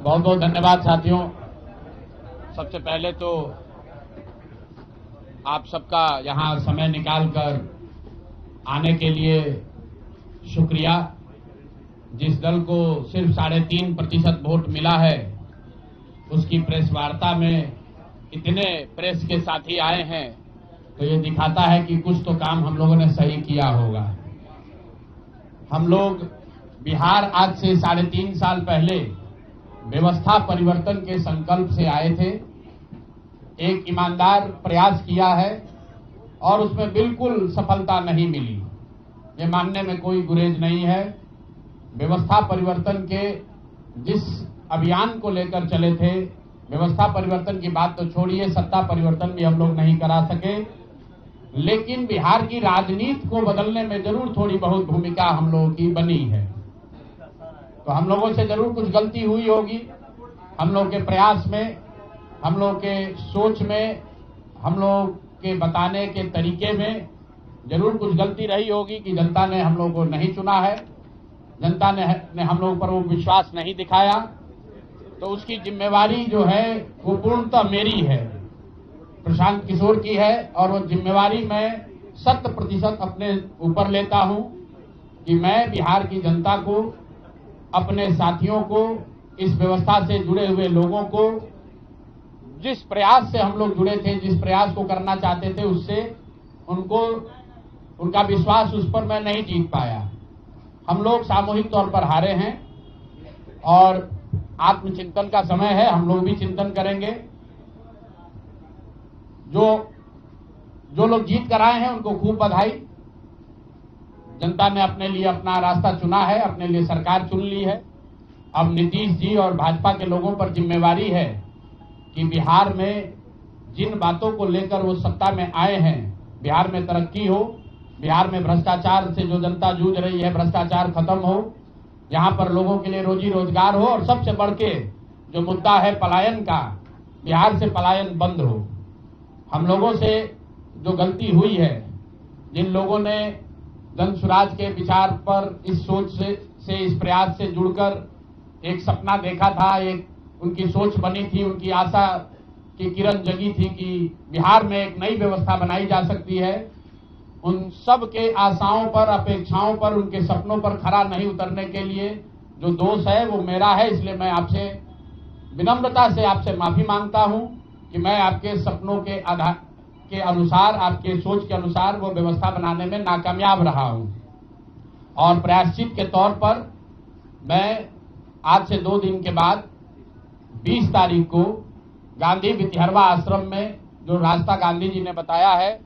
बहुत बहुत धन्यवाद साथियों। सबसे पहले तो आप सबका यहाँ समय निकालकर आने के लिए शुक्रिया। जिस दल को सिर्फ 3.5% वोट मिला है, उसकी प्रेस वार्ता में इतने प्रेस के साथी आए हैं, तो ये दिखाता है कि कुछ तो काम हम लोगों ने सही किया होगा। हम लोग बिहार आज से 3.5 साल पहले व्यवस्था परिवर्तन के संकल्प से आए थे। एक ईमानदार प्रयास किया है और उसमें बिल्कुल सफलता नहीं मिली, ये मानने में कोई गुरेज नहीं है। व्यवस्था परिवर्तन के जिस अभियान को लेकर चले थे, व्यवस्था परिवर्तन की बात तो छोड़िए, सत्ता परिवर्तन भी हम लोग नहीं करा सके, लेकिन बिहार की राजनीति को बदलने में जरूर थोड़ी बहुत भूमिका हम लोगों की बनी है। तो हम लोगों से जरूर कुछ गलती हुई होगी, हम लोग के प्रयास में, हम लोग के सोच में, हम लोग के बताने के तरीके में जरूर कुछ गलती रही होगी कि जनता ने हम लोग को नहीं चुना है, जनता ने हम लोग पर वो विश्वास नहीं दिखाया। तो उसकी जिम्मेवारी जो है वो पूर्णतः मेरी है, प्रशांत किशोर की है, और वो जिम्मेवारी मैं 100% अपने ऊपर लेता हूं कि मैं बिहार की जनता को, अपने साथियों को, इस व्यवस्था से जुड़े हुए लोगों को, जिस प्रयास से हम लोग जुड़े थे, जिस प्रयास को करना चाहते थे, उससे उनका विश्वास उस पर मैं नहीं जीत पाया। हम लोग सामूहिक तौर पर हारे हैं और आत्मचिंतन का समय है, हम लोग भी चिंतन करेंगे। जो लोग जीत कर आए हैं उनको खूब बधाई। जनता ने अपने लिए अपना रास्ता चुना है, अपने लिए सरकार चुन ली है। अब नीतीश जी और भाजपा के लोगों पर जिम्मेवारी है कि बिहार में जिन बातों को लेकर वो सत्ता में आए हैं, बिहार में तरक्की हो, बिहार में भ्रष्टाचार से जो जनता जूझ रही है, भ्रष्टाचार खत्म हो, यहाँ पर लोगों के लिए रोजी रोजगार हो, और सबसे बढ़ के जो मुद्दा है पलायन का, बिहार से पलायन बंद हो। हम लोगों से जो गलती हुई है, जिन लोगों ने जन स्वराज के विचार पर इस सोच से इस प्रयास से जुड़कर एक सपना देखा था, एक उनकी सोच बनी थी, उनकी आशा की किरण जगी थी कि बिहार में एक नई व्यवस्था बनाई जा सकती है, उन सब के आशाओं पर, अपेक्षाओं पर, उनके सपनों पर खरा नहीं उतरने के लिए जो दोष है वो मेरा है। इसलिए मैं आपसे विनम्रता से आपसे माफी मांगता हूं कि मैं आपके सपनों के आधार के अनुसार, आपके सोच के अनुसार वो व्यवस्था बनाने में नाकामयाब रहा हूं। और प्रायश्चित के तौर पर मैं आज से 2 दिन के बाद 20 तारीख को गांधी वितिहरवा आश्रम में, जो रास्ता गांधी जी ने बताया है,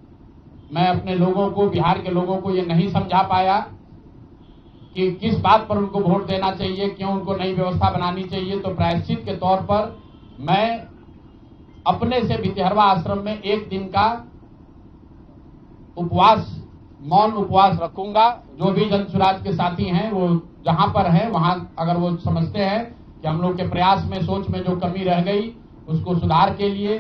मैं अपने लोगों को, बिहार के लोगों को ये नहीं समझा पाया कि किस बात पर उनको वोट देना चाहिए, क्यों उनको नई व्यवस्था बनानी चाहिए। तो प्रायश्चित के तौर पर मैं अपने से वितिहरवा आश्रम में 1 दिन का उपवास, मौन उपवास रखूंगा। जो भी जन स्वराज के साथी हैं वो जहां पर हैं वहां, अगर वो समझते हैं कि हम लोग के प्रयास में, सोच में जो कमी रह गई, उसको सुधार के लिए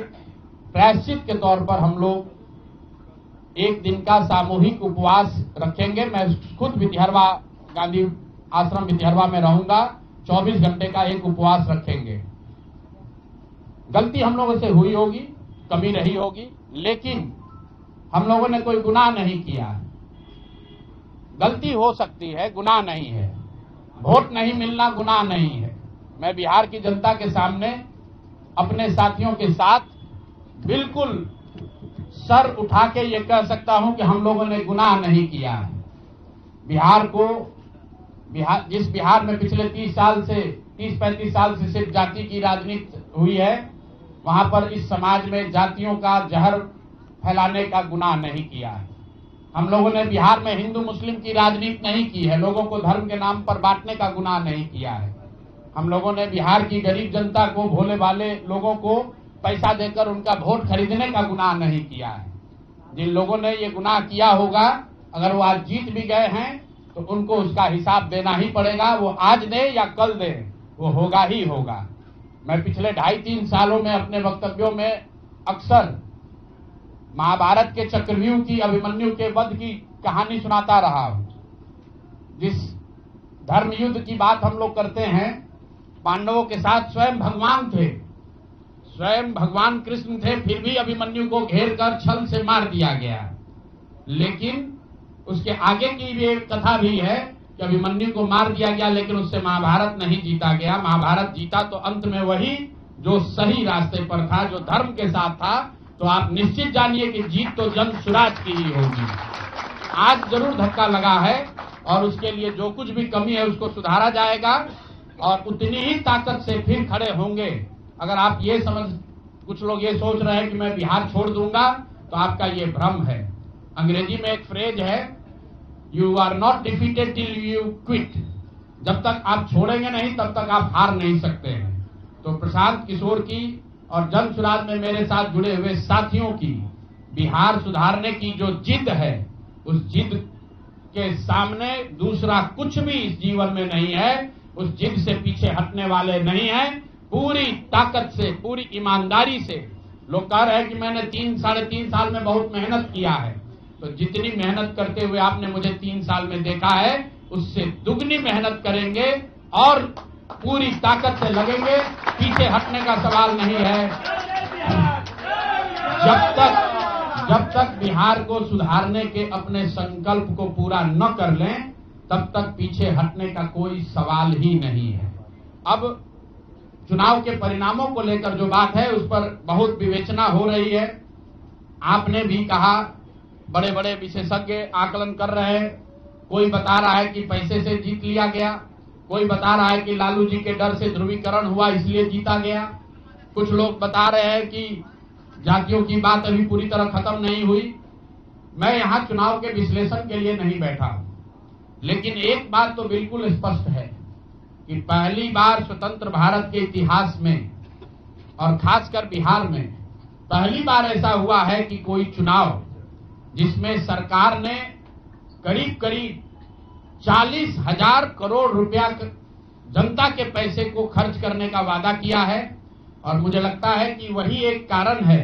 प्रायश्चित के तौर पर हम लोग 1 दिन का सामूहिक उपवास रखेंगे। मैं खुद वितिहरवा, गांधी आश्रम वितिहरवा में रहूंगा, 24 घंटे का एक उपवास रखेंगे। गलती हम लोगों से हुई होगी, कमी रही होगी, लेकिन हम लोगों ने कोई गुनाह नहीं किया। गलती हो सकती है, गुनाह नहीं है। वोट नहीं मिलना गुनाह नहीं है। मैं बिहार की जनता के सामने अपने साथियों के साथ बिल्कुल सर उठा के ये कह सकता हूं कि हम लोगों ने गुनाह नहीं किया है। जिस बिहार में पिछले 30-35 साल से सिर्फ जाति की राजनीति हुई है, वहां पर इस समाज में जातियों का जहर फैलाने का गुनाह नहीं किया है। हम लोगों ने बिहार में हिंदू मुस्लिम की राजनीति नहीं की है, लोगों को धर्म के नाम पर बांटने का गुनाह नहीं किया है। हम लोगों ने बिहार की गरीब जनता को, भोले भाले लोगों को पैसा देकर उनका वोट खरीदने का गुनाह नहीं किया है। जिन लोगों ने ये गुनाह किया होगा, अगर वो आज जीत भी गए हैं तो उनको उसका हिसाब देना ही पड़ेगा। वो आज दे या कल दे, वो होगा ही होगा। मैं पिछले 2.5-3 सालों में अपने वक्तव्यों में अक्सर महाभारत के चक्रव्यूह की, अभिमन्यु के वध की कहानी सुनाता रहा हूं। जिस धर्म युद्ध की बात हम लोग करते हैं, पांडवों के साथ स्वयं भगवान थे, स्वयं भगवान कृष्ण थे, फिर भी अभिमन्यु को घेर कर छल से मार दिया गया। लेकिन उसके आगे की भी एक कथा भी है कि अभिमन्यु को मार दिया गया, लेकिन उससे महाभारत नहीं जीता गया। महाभारत जीता तो अंत में वही जो सही रास्ते पर था, जो धर्म के साथ था। तो आप निश्चित जानिए कि जीत तो जन सुराज की ही होगी। आज जरूर धक्का लगा है और उसके लिए जो कुछ भी कमी है उसको सुधारा जाएगा और उतनी ही ताकत से फिर खड़े होंगे। अगर आप ये कुछ लोग ये सोच रहे हैं कि मैं बिहार छोड़ दूंगा, तो आपका ये भ्रम है। अंग्रेजी में एक फ्रेज है, you are not defeated till you quit. जब तक आप छोड़ेंगे नहीं तब तक आप हार नहीं सकते हैं। तो प्रशांत किशोर की और जन सुराज में मेरे साथ जुड़े हुए साथियों की बिहार सुधारने की जो जिद है, उस जिद के सामने दूसरा कुछ भी इस जीवन में नहीं है। उस जिद से पीछे हटने वाले नहीं है। पूरी ताकत से, पूरी ईमानदारी से। लोग कह रहे हैं कि मैंने 3-3.5 साल में बहुत मेहनत किया है। तो जितनी मेहनत करते हुए आपने मुझे 3 साल में देखा है, उससे दुगनी मेहनत करेंगे और पूरी ताकत से लगेंगे। पीछे हटने का सवाल नहीं है। जब तक बिहार को सुधारने के अपने संकल्प को पूरा न कर लें, तब तक पीछे हटने का कोई सवाल ही नहीं है। अब चुनाव के परिणामों को लेकर जो बात है, उस पर बहुत विवेचना हो रही है। आपने भी कहा, बड़े बड़े विशेषज्ञ आकलन कर रहे हैं। कोई बता रहा है कि पैसे से जीत लिया गया, कोई बता रहा है कि लालू जी के डर से ध्रुवीकरण हुआ इसलिए जीता गया। कुछ लोग बता रहे हैं कि जातियों की बात अभी पूरी तरह खत्म नहीं हुई। मैं यहां चुनाव के विश्लेषण के लिए नहीं बैठा हूं, लेकिन एक बात तो बिल्कुल स्पष्ट है कि पहली बार स्वतंत्र भारत के इतिहास में और खासकर बिहार में पहली बार ऐसा हुआ है कि कोई चुनाव जिसमें सरकार ने करीब करीब 40,000 करोड़ रुपया जनता के पैसे को खर्च करने का वादा किया है। और मुझे लगता है कि वही एक कारण है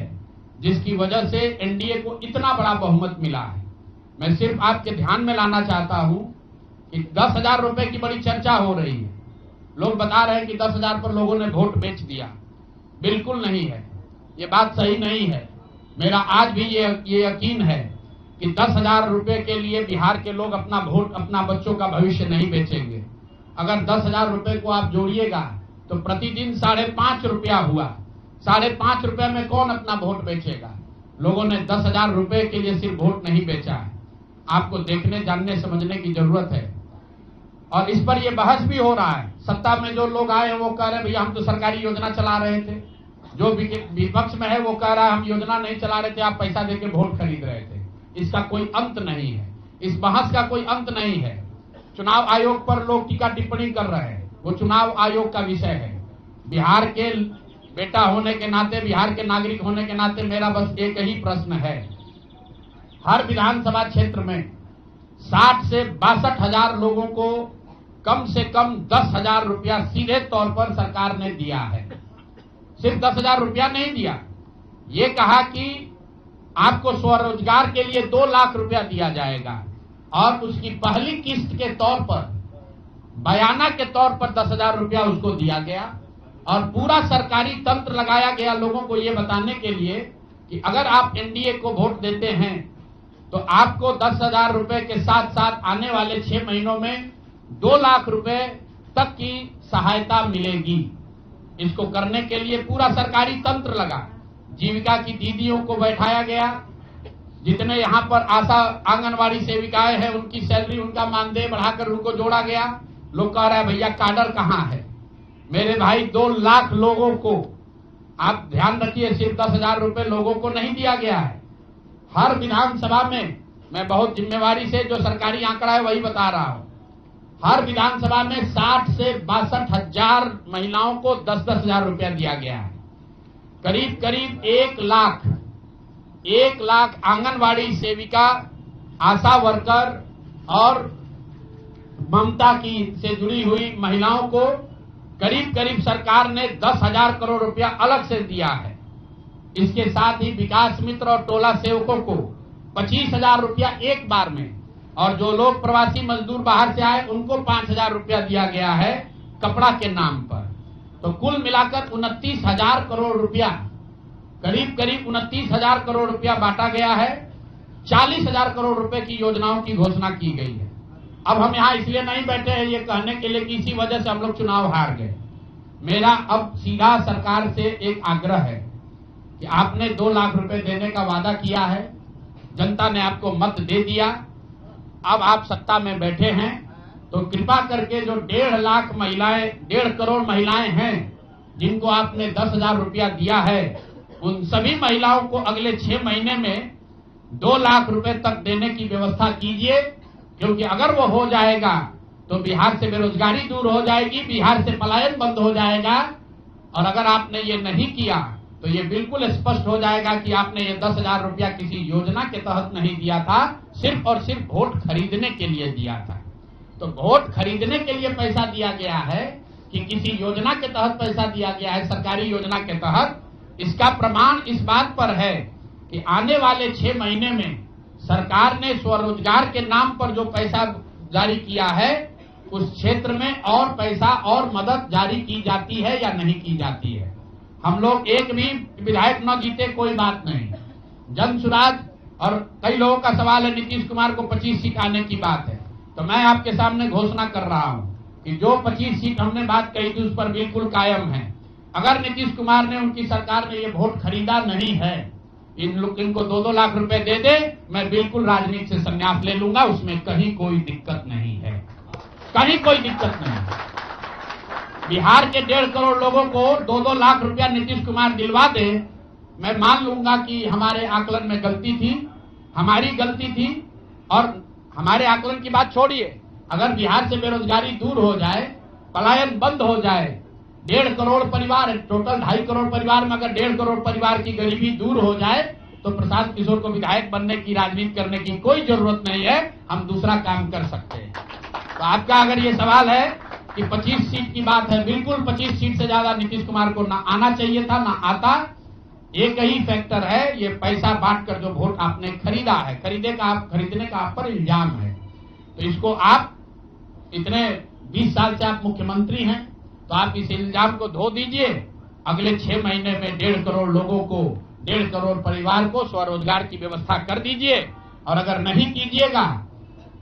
जिसकी वजह से एनडीए को इतना बड़ा बहुमत मिला है। मैं सिर्फ आपके ध्यान में लाना चाहता हूं कि 10,000 रुपए की बड़ी चर्चा हो रही है। लोग बता रहे हैं कि 10,000 पर लोगों ने वोट बेच दिया। बिल्कुल नहीं है, ये बात सही नहीं है। मेरा आज भी ये यकीन है कि 10,000 रुपए के लिए बिहार के लोग अपना वोट, अपना बच्चों का भविष्य नहीं बेचेंगे। अगर 10,000 रुपए को आप जोड़िएगा तो प्रतिदिन 5.5 रुपया हुआ। 5.5 रुपए में कौन अपना वोट बेचेगा? लोगों ने 10,000 रुपए के लिए सिर्फ वोट नहीं बेचा है। आपको देखने, जानने, समझने की जरूरत है। और इस पर यह बहस भी हो रहा है। सत्ता में जो लोग आए हैं वो कह रहे हैं भैया हम तो सरकारी योजना चला रहे थे। जो विपक्ष में है वो कह रहा है हम योजना नहीं चला रहे थे, आप पैसा देके वोट खरीद रहे थे। इसका कोई अंत नहीं है, इस बहस का कोई अंत नहीं है। चुनाव आयोग पर लोग टीका टिप्पणी कर रहे हैं, वो चुनाव आयोग का विषय है। बिहार के बेटा होने के नाते, बिहार के नागरिक होने के नाते मेरा बस एक ही प्रश्न है। हर विधानसभा क्षेत्र में 60 से 62,000 लोगों को कम से कम 10,000 रुपया सीधे तौर पर सरकार ने दिया है। सिर्फ 10,000 रुपया नहीं दिया, ये कहा कि आपको स्वरोजगार के लिए 2 लाख रुपया दिया जाएगा और उसकी पहली किस्त के तौर पर, बयाना के तौर पर 10,000 रुपया उसको दिया गया। और पूरा सरकारी तंत्र लगाया गया लोगों को ये बताने के लिए कि अगर आप एनडीए को वोट देते हैं तो आपको 10,000 रुपए के साथ साथ आने वाले 6 महीनों में 2 लाख रुपए तक की सहायता मिलेगी। इसको करने के लिए पूरा सरकारी तंत्र लगा। जीविका की दीदियों को बैठाया गया। जितने यहाँ पर आशा आंगनवाड़ी सेविकाएं हैं उनकी सैलरी, उनका मानदेय बढ़ाकर उनको जोड़ा गया। लोग कह रहे हैं भैया काडर कहाँ है? मेरे भाई 2 लाख लोगों को, आप ध्यान रखिए, सिर्फ 10,000 रुपए लोगों को नहीं दिया गया है। हर विधानसभा में, मैं बहुत जिम्मेवारी से जो सरकारी आंकड़ा है वही बता रहा हूं, हर विधानसभा में 60 से 62,000 महिलाओं को 10-10,000 रुपया दिया गया है। करीब करीब 1 लाख आंगनवाड़ी सेविका, आशा वर्कर और ममता की से जुड़ी हुई महिलाओं को करीब करीब सरकार ने 10,000 करोड़ रुपया अलग से दिया है। इसके साथ ही विकास मित्र और टोला सेवकों को 25,000 रुपया एक बार में, और जो लोग प्रवासी मजदूर बाहर से आए उनको 5,000 रुपया दिया गया है कपड़ा के नाम पर। तो कुल मिलाकर 29,000 करोड़ रुपया, करीब 29,000 करोड़ रुपया बांटा गया है। 40,000 करोड़ रुपए की योजनाओं की घोषणा की गई है। अब हम यहां इसलिए नहीं बैठे हैं ये कहने के लिए कि इसी वजह से हम लोग चुनाव हार गए। मेरा अब सीधा सरकार से एक आग्रह है कि आपने 2 लाख रुपए देने का वादा किया है, जनता ने आपको मत दे दिया, अब आप सत्ता में बैठे हैं, तो कृपा करके जो 1.5 लाख महिलाएं, 1.5 करोड़ महिलाएं हैं जिनको आपने 10,000 रुपया दिया है, उन सभी महिलाओं को अगले 6 महीने में 2 लाख रुपए तक देने की व्यवस्था कीजिए, क्योंकि अगर वो हो जाएगा तो बिहार से बेरोजगारी दूर हो जाएगी, बिहार से पलायन बंद हो जाएगा। और अगर आपने ये नहीं किया तो ये बिल्कुल स्पष्ट हो जाएगा कि आपने ये 10,000 रुपया किसी योजना के तहत नहीं दिया था, सिर्फ और सिर्फ वोट खरीदने के लिए दिया था। तो वोट खरीदने के लिए पैसा दिया गया है कि किसी योजना के तहत पैसा दिया गया है, सरकारी योजना के तहत, इसका प्रमाण इस बात पर है कि आने वाले 6 महीने में सरकार ने स्वरोजगार के नाम पर जो पैसा जारी किया है, उस क्षेत्र में और पैसा और मदद जारी की जाती है या नहीं की जाती है। हम लोग एक भी विधायक न जीते कोई बात नहीं, जन सुराज, और कई लोगों का सवाल है नीतीश कुमार को 25 सीट आने की बात है, तो मैं आपके सामने घोषणा कर रहा हूं कि जो 25 सीट हमने बात कही थी उस पर बिल्कुल कायम है। अगर नीतीश कुमार ने, उनकी सरकार ने ये वोट खरीदा नहीं है, इनको 2-2 लाख रुपए दे दे, मैं बिल्कुल राजनीति से संन्यास ले लूंगा, उसमें कहीं कोई दिक्कत नहीं है, कहीं कोई दिक्कत नहीं। बिहार के 1.5 करोड़ लोगों को 2-2 लाख रुपया नीतीश कुमार दिलवा दे, मैं मान लूंगा कि हमारे आकलन में गलती थी, हमारी गलती थी। और हमारे आकलन की बात छोड़िए, अगर बिहार से बेरोजगारी दूर हो जाए, पलायन बंद हो जाए, 1.5 करोड़ परिवार, टोटल 2.5 करोड़ परिवार में अगर 1.5 करोड़ परिवार की गरीबी दूर हो जाए, तो प्रशांत किशोर को विधायक बनने की, राजनीति करने की कोई जरूरत नहीं है, हम दूसरा काम कर सकते हैं। तो आपका अगर ये सवाल है कि 25 सीट की बात है, बिल्कुल 25 सीट से ज्यादा नीतीश कुमार को ना आना चाहिए था, ना आता। एक ही फैक्टर है, ये पैसा बांटकर जो वोट आपने खरीदा है, खरीदने का आप पर इल्जाम है। तो इसको आप इतने 20 साल से आप मुख्यमंत्री हैं, तो आप इस इल्जाम को धो दीजिए। अगले 6 महीने में 1.5 करोड़ लोगों को, 1.5 करोड़ परिवार को स्वरोजगार की व्यवस्था कर दीजिए। और अगर नहीं कीजिएगा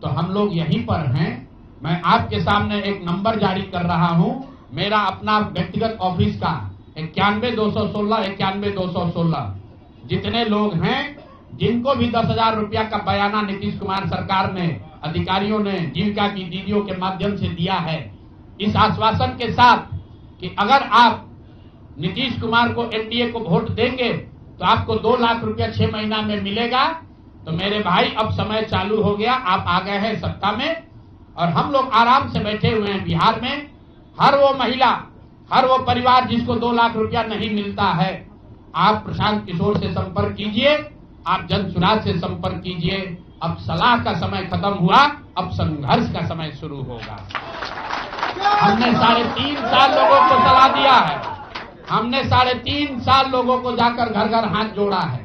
तो हम लोग यहीं पर हैं। मैं आपके सामने एक नंबर जारी कर रहा हूं, मेरा अपना व्यक्तिगत ऑफिस का 91-216 जितने लोग हैं जिनको भी 10,000 रुपया का बयाना नीतीश कुमार सरकार ने, अधिकारियों ने, जीविका की दीदियों के माध्यम से दिया है, इस आश्वासन के साथ कि अगर आप नीतीश कुमार को, एनडीए को वोट देंगे तो आपको 2 लाख रुपया 6 महीना में मिलेगा। तो मेरे भाई, अब समय चालू हो गया, आप आ गए हैं सत्ता में और हम लोग आराम से बैठे हुए हैं बिहार में। हर वो महिला, हर वो परिवार जिसको 2 लाख रुपया नहीं मिलता है, आप प्रशांत किशोर से संपर्क कीजिए, आप जन सुराज से संपर्क कीजिए। अब सलाह का समय खत्म हुआ, अब संघर्ष का समय शुरू होगा। हमने 3.5 साल लोगों को सलाह दिया है, हमने 3.5 साल लोगों को जाकर घर घर हाथ जोड़ा है,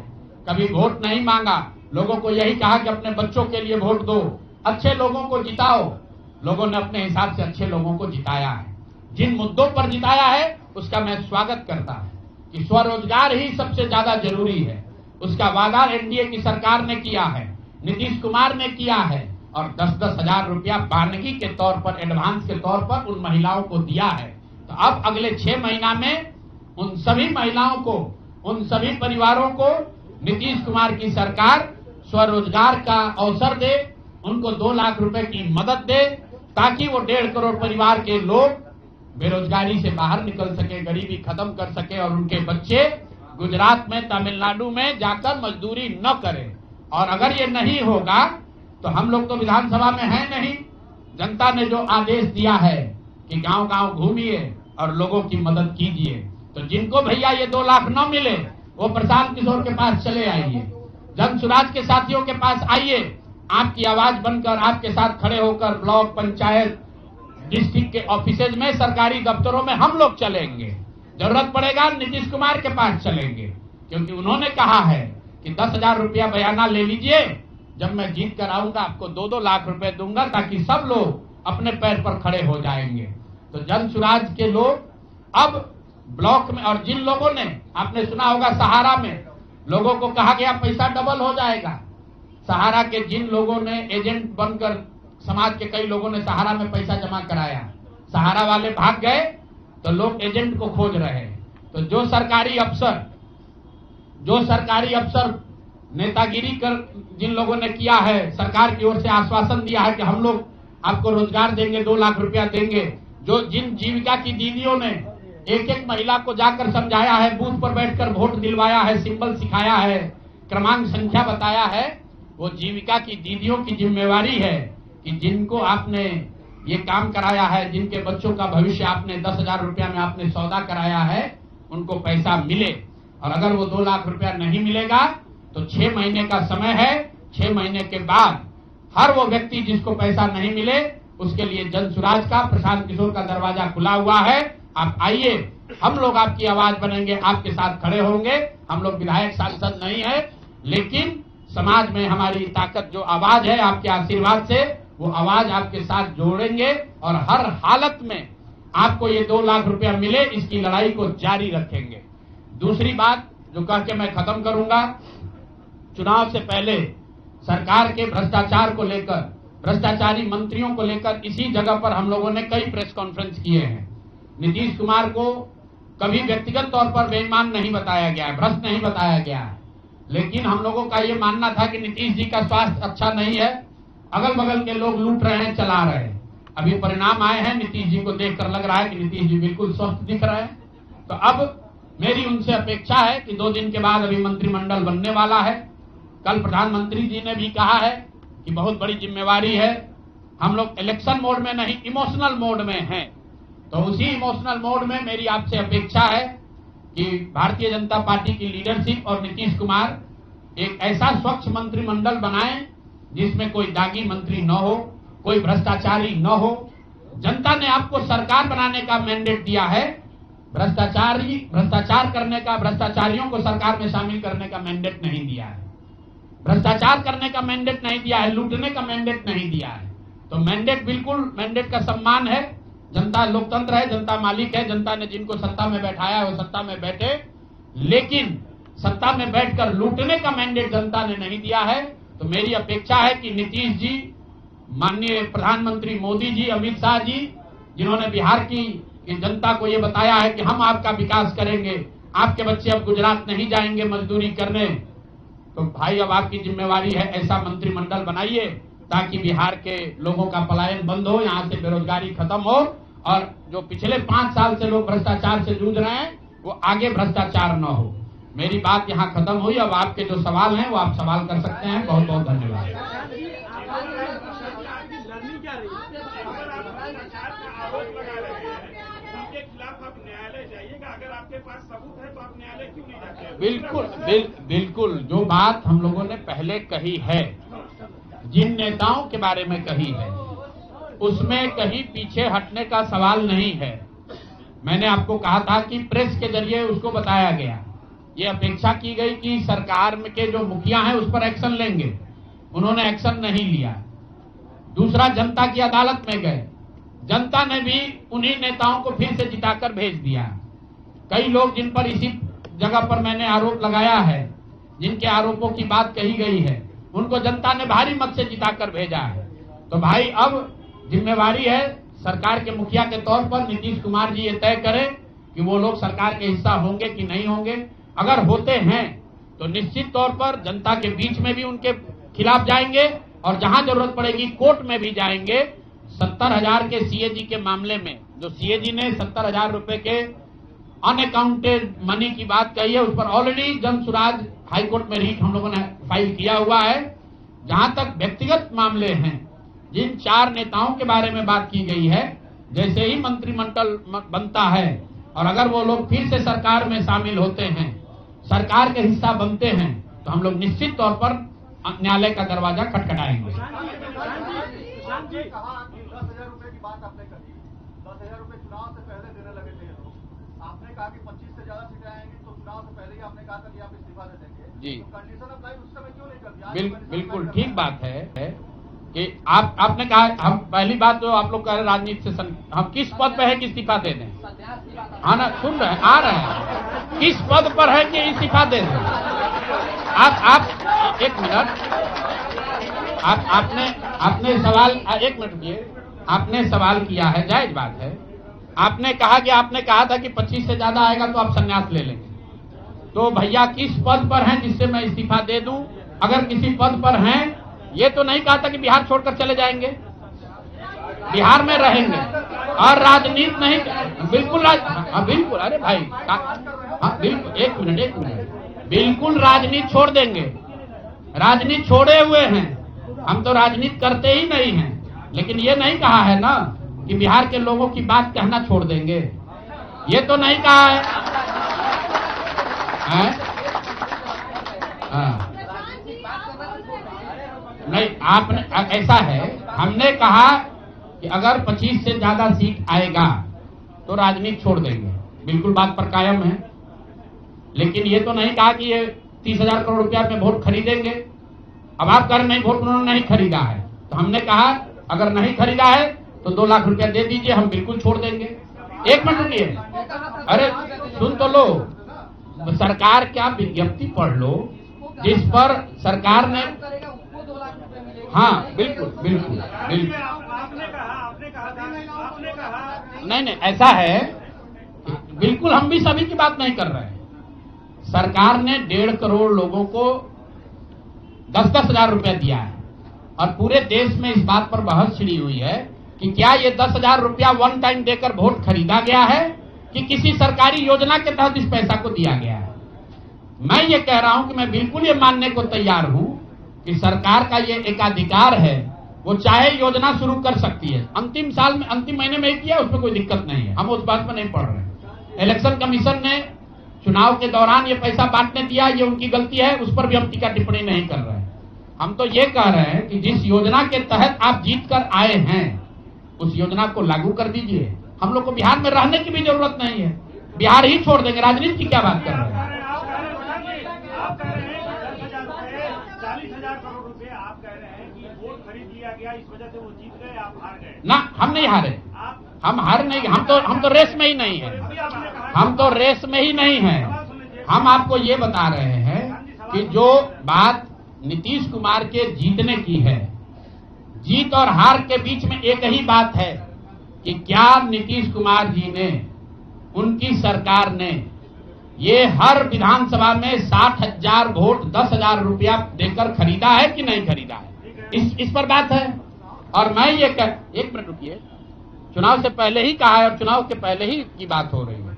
कभी वोट नहीं मांगा, लोगों को यही कहा कि अपने बच्चों के लिए वोट दो, अच्छे लोगों को जिताओ। लोगों ने अपने हिसाब से अच्छे लोगों को जिताया है। जिन मुद्दों पर जिताया है उसका मैं स्वागत करता हूं कि स्वरोजगार ही सबसे ज्यादा जरूरी है। उसका वादा एनडीए की सरकार ने किया है, नीतीश कुमार ने किया है, और 10-10 हजार रुपया बानगी के तौर पर, एडवांस के तौर पर उन महिलाओं को दिया है। तो अब अगले 6 महीना में उन सभी महिलाओं को, उन सभी परिवारों को नीतीश कुमार की सरकार स्वरोजगार का अवसर दे, उनको 2 लाख रुपए की मदद दे, ताकि वो 1.5 करोड़ परिवार के लोग बेरोजगारी से बाहर निकल सके, गरीबी खत्म कर सके और उनके बच्चे गुजरात में, तमिलनाडु में जाकर मजदूरी न करें। और अगर ये नहीं होगा तो हम लोग तो विधानसभा में हैं नहीं, जनता ने जो आदेश दिया है कि गांव गांव घूमिए और लोगों की मदद कीजिए। तो जिनको भैया ये 2 लाख न मिले वो प्रशांत किशोर के पास चले आइए, जन सुराज के साथियों के पास आइए, आपकी आवाज बनकर, आपके साथ खड़े होकर ब्लॉक, पंचायत, डिस्ट्रिक्ट के ऑफिसेज में, सरकारी दफ्तरों में हम लोग चलेंगे। जरूरत पड़ेगा नीतीश कुमार के पास चलेंगे, क्योंकि उन्होंने कहा है कि 10,000 रुपया बयाना ले लीजिए, जब मैं जीत कर आऊंगा आपको 2-2 लाख रुपए दूंगा, ताकि सब लोग अपने पैर पर खड़े हो जाएंगे। तो जन सुराज के लोग अब ब्लॉक में, और जिन लोगों ने, आपने सुना होगा सहारा में लोगों को कहा गया पैसा डबल हो जाएगा, सहारा के जिन लोगों ने एजेंट बनकर, समाज के कई लोगों ने सहारा में पैसा जमा कराया, सहारा वाले भाग गए तो लोग एजेंट को खोज रहे हैं। तो जो सरकारी अफसर नेतागिरी कर जिन लोगों ने किया है, सरकार की ओर से आश्वासन दिया है कि हम लोग आपको रोजगार देंगे, 2 लाख रुपया देंगे, जो जिन जीविका की दीदियों ने एक एक महिला को जाकर समझाया है, बूथ पर बैठकर वोट दिलवाया है, सिंबल सिखाया है, क्रमांक संख्या बताया है, वो जीविका की दीदियों की जिम्मेवारी है कि जिनको आपने ये काम कराया है, जिनके बच्चों का भविष्य आपने 10,000 रुपया में आपने सौदा कराया है, उनको पैसा मिले। और अगर वो 2 लाख रुपया नहीं मिलेगा तो 6 महीने का समय है, 6 महीने के बाद हर वो व्यक्ति जिसको पैसा नहीं मिले उसके लिए जन सुराज का, प्रशांत किशोर का दरवाजा खुला हुआ है। आप आइए, हम लोग आपकी आवाज बनेंगे, आपके साथ खड़े होंगे। हम लोग विधायक सांसद नहीं है, लेकिन समाज में हमारी ताकत जो आवाज है, आपके आशीर्वाद से वो आवाज आपके साथ जोड़ेंगे और हर हालत में आपको ये 2 लाख रुपया मिले, इसकी लड़ाई को जारी रखेंगे। दूसरी बात जो कह के मैं खत्म करूंगा, चुनाव से पहले सरकार के भ्रष्टाचार को लेकर, भ्रष्टाचारी मंत्रियों को लेकर इसी जगह पर हम लोगों ने कई प्रेस कॉन्फ्रेंस किए हैं। नीतीश कुमार को कभी व्यक्तिगत तौर पर बेईमान नहीं बताया गया है, भ्रष्ट नहीं बताया गया है, लेकिन हम लोगों का ये मानना था कि नीतीश जी का स्वास्थ्य अच्छा नहीं है, अगल बगल के लोग लूट रहे हैं, चला रहे हैं। अभी परिणाम आए हैं, नीतीश जी को देखकर लग रहा है कि नीतीश जी बिल्कुल स्वस्थ दिख रहे हैं। तो अब मेरी उनसे अपेक्षा है कि 2 दिन के बाद अभी मंत्रिमंडल बनने वाला है। कल प्रधानमंत्री जी ने भी कहा है कि बहुत बड़ी जिम्मेवारी है, हम लोग इलेक्शन मोड में नहीं, इमोशनल मोड में हैं। तो उसी इमोशनल मोड में मेरी आपसे अपेक्षा है कि भारतीय जनता पार्टी की लीडरशिप और नीतीश कुमार एक ऐसा स्वच्छ मंत्रिमंडल बनाएं जिसमें कोई दागी मंत्री न हो, कोई भ्रष्टाचारी न हो। जनता ने आपको सरकार बनाने का मैंडेट दिया है, भ्रष्टाचार करने का, भ्रष्टाचारियों को सरकार में शामिल करने का मैंडेट नहीं दिया है, भ्रष्टाचार करने का मैंडेट नहीं दिया है, लूटने का मैंडेट नहीं दिया है। तो मैंडेट, बिल्कुल मैंडेट का सम्मान है। जनता लोकतंत्र है, जनता मालिक है, जनता ने जिनको सत्ता में बैठाया है वो सत्ता में बैठे, लेकिन सत्ता में बैठकर लूटने का मैंडेट जनता ने नहीं दिया है। तो मेरी अपेक्षा है कि नीतीश जी, माननीय प्रधानमंत्री मोदी जी, अमित शाह जी, जिन्होंने बिहार की जनता को ये बताया है कि हम आपका विकास करेंगे, आपके बच्चे अब गुजरात नहीं जाएंगे मजदूरी करने, तो भाई अब आपकी जिम्मेवारी है ऐसा मंत्रिमंडल बनाइए ताकि बिहार के लोगों का पलायन बंद हो, यहाँ से बेरोजगारी खत्म हो, और जो पिछले 5 साल से लोग भ्रष्टाचार से जूझ रहे हैं वो आगे भ्रष्टाचार न हो। मेरी बात यहाँ खत्म हुई। अब आपके जो सवाल हैं वो आप सवाल कर सकते हैं। बहुत बहुत धन्यवाद। अगर आपके पास सबूत है तो आप न्यायालय क्यों नहीं जाते? बिल्कुल जो बात हम लोगों ने पहले कही है, जिन नेताओं के बारे में कही है, उसमें कहीं पीछे हटने का सवाल नहीं है। मैंने आपको कहा था कि प्रेस के जरिए उसको बताया गया, ये अपेक्षा की गई कि सरकार के जो मुखिया हैं उस पर एक्शन लेंगे, उन्होंने एक्शन नहीं लिया। दूसरा, जनता की अदालत में गए, जनता ने भी उन्हीं नेताओं को फिर से जिताकर भेज दिया। कई लोग जिन पर इसी जगह पर मैंने आरोप लगाया है, जिनके आरोपों की बात कही गई है, उनको जनता ने भारी मत से जिताकर भेजा है। तो भाई अब जिम्मेवारी है सरकार के मुखिया के तौर पर नीतीश कुमार जी ये तय करें कि वो लोग सरकार के हिस्सा होंगे कि नहीं होंगे। अगर होते हैं तो निश्चित तौर पर जनता के बीच में भी उनके खिलाफ जाएंगे और जहां जरूरत पड़ेगी कोर्ट में भी जाएंगे। 70,000 के सीएजी के मामले में जो सीएजी ने 70,000 रुपए के अनअकाउंटेड मनी की बात कही है, उस पर ऑलरेडी जन सुराज हाईकोर्ट में रीट हम लोगों ने फाइल किया हुआ है। जहां तक व्यक्तिगत मामले हैं, जिन 4 नेताओं के बारे में बात की गई है, जैसे ही मंत्रिमंडल बनता है और अगर वो लोग फिर से सरकार में शामिल होते हैं, सरकार के हिस्सा बनते हैं, तो हम लोग निश्चित तौर पर न्यायालय का दरवाजा खटखटाएंगे। 10,000 रुपए की बात आपने कही, 10,000 रुपए चुनाव से पहले देने लगे थे लोग। आपने कहा कि 25 से ज्यादा सीटें आएंगी तो चुनाव से पहले ही आपने कहा था कि आप इस्तीफा दे देंगे। जी, तो कंडीशन ऑफ लाइफ उस समय क्यों नहीं कर दिया? बिल्कुल ठीक बात है। कि आपने कहा, हम पहली बात तो आप लोग कह रहे राजनीति से हम किस पद पे है कि इस्तीफा दे दें? हाँ ना, सुन रहे हैं, आ रहे हैं, किस पद पर है कि इस्तीफा दे दें? आप एक मिनट, आपने सवाल, एक मिनट रुकिए, आपने सवाल किया है, जायज बात है। आपने कहा था कि 25 से ज्यादा आएगा तो आप संन्यास ले लेंगे। तो भैया किस पद पर हैं जिससे मैं इस्तीफा दे दूं? अगर किसी पद पर हैं, ये तो नहीं कहा था कि बिहार छोड़कर चले जाएंगे, बिहार में रहेंगे और राजनीति नहीं, बिल्कुल बिल्कुल, अरे भाई हाँ बिल्कुल, एक मिनट, बिल्कुल राजनीति छोड़ देंगे, राजनीति छोड़े हुए हैं, हम तो राजनीति करते ही नहीं हैं। लेकिन ये नहीं कहा है ना कि बिहार के लोगों की बात कहना छोड़ देंगे, ये तो नहीं कहा है, हाँ नहीं, आपने ऐसा है, हमने कहा कि अगर 25 से ज्यादा सीट आएगा तो राजनीति छोड़ देंगे, बिल्कुल बात पर कायम है। लेकिन ये तो नहीं कहा कि ये 30,000 करोड़ रुपया में वोट खरीदेंगे। अब आप कह रहे नहीं, वोट उन्होंने नहीं खरीदा है, तो हमने कहा अगर नहीं खरीदा है तो 2 लाख रुपया दे दीजिए, हम बिल्कुल छोड़ देंगे। एक मिनट रुकिए, अरे सुन तो लो, सरकार क्या विज्ञप्ति पढ़ लो जिस पर सरकार ने, हाँ बिल्कुल बिल्कुल बिल्कुल, आपने कहा नहीं ऐसा है, बिल्कुल हम भी सभी की बात नहीं कर रहे हैं। सरकार ने 1.5 करोड़ लोगों को 10-10 हजार रुपया दिया है और पूरे देश में इस बात पर बहस छिड़ी हुई है कि क्या ये 10,000 रुपया वन टाइम देकर वोट खरीदा गया है कि किसी सरकारी योजना के तहत इस पैसा को दिया गया है। मैं ये कह रहा हूं कि मैं बिल्कुल ये मानने को तैयार हूं कि सरकार का ये एकाधिकार है, वो चाहे योजना शुरू कर सकती है, अंतिम साल में, अंतिम महीने में ही किया, उसमें कोई दिक्कत नहीं है, हम उस बात में नहीं पड़ रहे। इलेक्शन कमीशन ने चुनाव के दौरान ये पैसा बांटने दिया, ये उनकी गलती है, उस पर भी हम टीका टिप्पणी नहीं कर रहे हैं। हम तो ये कह रहे हैं कि जिस योजना के तहत आप जीत कर आए हैं उस योजना को लागू कर दीजिए। हम लोग को बिहार में रहने की भी जरूरत नहीं है, बिहार ही छोड़ देंगे, राजनीति की क्या बात कर रहे हैं? आप कह रहे हैं 10,000 रुपए, 40,000 करोड़ रुपए, आप कह रहे हैं कि वोट खरीद लिया गया, इस वजह से वो जीत गए, आप हार गए। ना, हम नहीं हारे, हम हार नहीं, हम तो रेस में ही नहीं है, हम तो रेस में ही नहीं है। हम आपको ये बता रहे हैं कि जो बात नीतीश कुमार के जीतने की है, जीत और हार के बीच में एक ही बात है कि क्या नीतीश कुमार जी ने, उनकी सरकार ने ये हर विधानसभा में 60,000 वोट 10,000 रुपया देकर खरीदा है कि नहीं खरीदा है, इस पर बात है। और मैं ये एक मिनट रुकिए, चुनाव से पहले ही कहा है और चुनाव के पहले ही की बात हो रही है।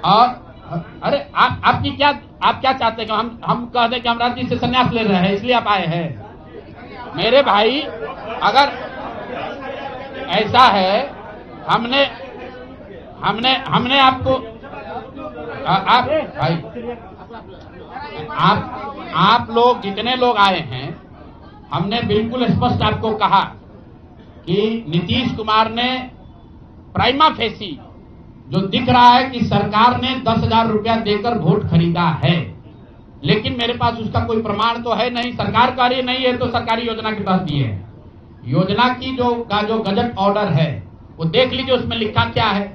और अरे आपकी क्या, आप क्या चाहते हैं कि हम कह दें कि हम राजनीति से संन्यास ले रहे हैं इसलिए आप आए हैं? मेरे भाई, अगर ऐसा है, हमने आपको, आप भाई, आप लोग जितने लोग आए हैं, हमने बिल्कुल स्पष्ट आपको कहा कि नीतीश कुमार ने प्राइमा फेसी जो दिख रहा है कि सरकार ने 10,000 रुपया देकर वोट खरीदा है, लेकिन मेरे पास उसका कोई प्रमाण तो है नहीं। सरकार का ये नहीं है तो सरकारी योजना के तहत दिए है। योजना की जो गजट ऑर्डर है वो देख लीजिए, उसमें लिखा क्या है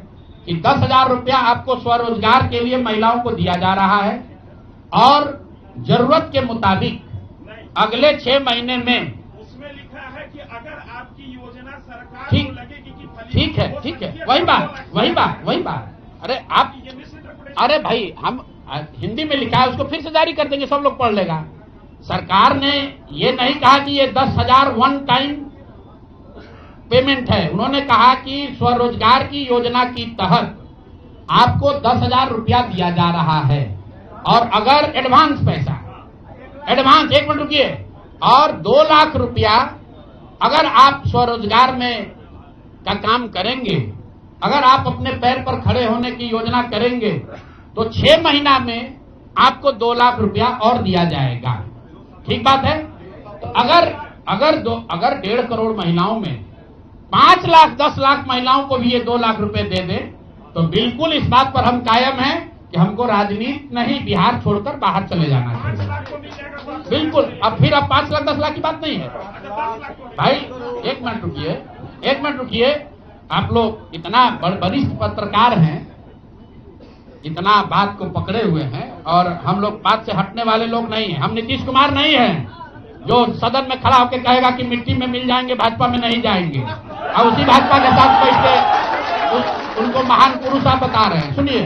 कि 10,000 रुपया आपको स्वरोजगार के लिए महिलाओं को दिया जा रहा है और जरूरत के मुताबिक अगले 6 महीने में, उसमें लिखा है कि अगर आपकी योजना सरकार ठीक, को लगेगी कि ठीक है, वही बात। अरे आप, अरे भाई, हम हिंदी में लिखा है, उसको फिर से जारी कर देंगे, सब लोग पढ़ लेगा। सरकार ने ये नहीं कहा कि ये 10,000 वन टाइम पेमेंट है, उन्होंने कहा कि स्वरोजगार की योजना की तहत आपको 10,000 रुपया दिया जा रहा है और अगर एडवांस पैसा, एडवांस, एक मिनट रुकिए, और 2 लाख रुपया अगर आप स्वरोजगार में का काम करेंगे, अगर आप अपने पैर पर खड़े होने की योजना करेंगे तो 6 महीना में आपको 2 लाख रुपया और दिया जाएगा। ठीक बात है? तो अगर 1.5 करोड़ महिलाओं में 5 लाख 10 लाख महिलाओं को भी ये 2 लाख रुपए दे दे तो बिल्कुल इस बात पर हम कायम हैं कि हमको राजनीति नहीं, बिहार छोड़कर बाहर चले जाना चाहिए। बिल्कुल, अब फिर अब 5 लाख 10 लाख की बात नहीं है भाई। एक मिनट रुकिए। आप लोग इतना वरिष्ठ पत्रकार हैं, इतना बात को पकड़े हुए हैं, और हम लोग बात से हटने वाले लोग नहीं हैं। हम नीतीश कुमार नहीं हैं जो सदन में खड़ा होकर कहेगा कि मिट्टी में मिल जाएंगे, भाजपा में नहीं जाएंगे, और उसी भाजपा के साथ बैठ के उनको महान पुरुष आप बता रहे हैं। सुनिए,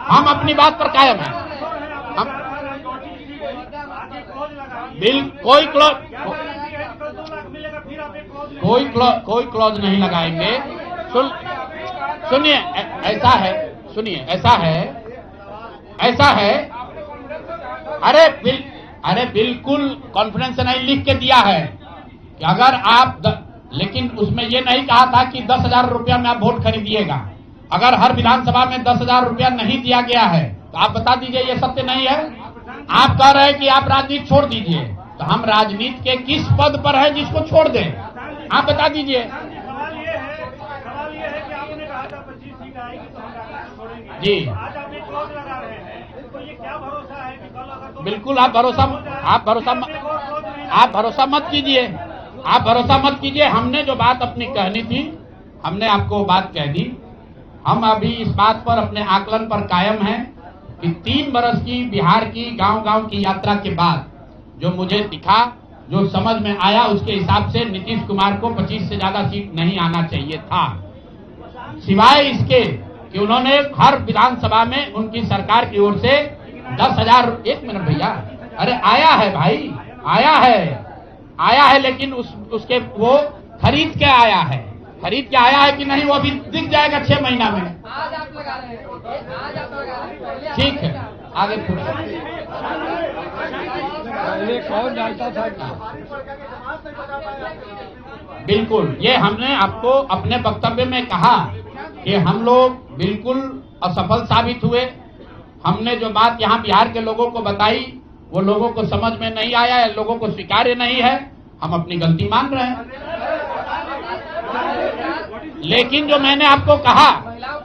हम अपनी बात पर कायम हैं। हम बिल कोई क्लॉज नहीं लगाएंगे। सुनिए, ऐसा है। अरे बिल्कुल कॉन्फिडेंस से नहीं, लिख के दिया है कि अगर आप लेकिन उसमें ये नहीं कहा था कि 10,000 रुपया में आप वोट खरीदिएगा। अगर हर विधानसभा में 10,000 रुपया नहीं दिया गया है तो आप बता दीजिए ये सत्य नहीं है। आप कह रहे हैं कि आप राजनीति छोड़ दीजिए, तो हम राजनीति के किस पद पर है जिसको छोड़ दें? आप बता दीजिए। सवाल ये है कि आपने कहा था 25 सीट आएगी तो हम राजनीति छोड़ेंगे। जी, आज आप एक क्लॉज लगा रहे हैं, तो ये क्या भरोसा है कि कल अगर बिल्कुल आप भरोसा मत कीजिए। हमने जो बात अपनी कहनी थी, हमने आपको बात कह दी। हम अभी इस बात पर अपने आकलन पर कायम हैं कि 3 बरस की बिहार की गांव-गांव की यात्रा के बाद जो मुझे दिखा, जो समझ में आया, उसके हिसाब से नीतीश कुमार को 25 से ज्यादा सीट नहीं आना चाहिए था। सिवाय इसके कि उन्होंने हर विधानसभा में उनकी सरकार की ओर से 10,000। एक मिनट भैया, अरे आया है भाई, आया है, लेकिन उसके वो खरीद के आया है कि नहीं वो अभी दिख जाएगा 6 महीना में। आज आप लगा रहे हैं, ठीक है, आगे पहले कौन डालता था? बिल्कुल, ये हमने आपको अपने वक्तव्य में कहा कि हम लोग बिल्कुल असफल साबित हुए। हमने जो बात यहाँ बिहार के लोगों को बताई वो लोगों को समझ में नहीं आया है, लोगों को स्वीकार्य नहीं है। हम अपनी गलती मान रहे हैं। लेकिन जो मैंने आपको कहा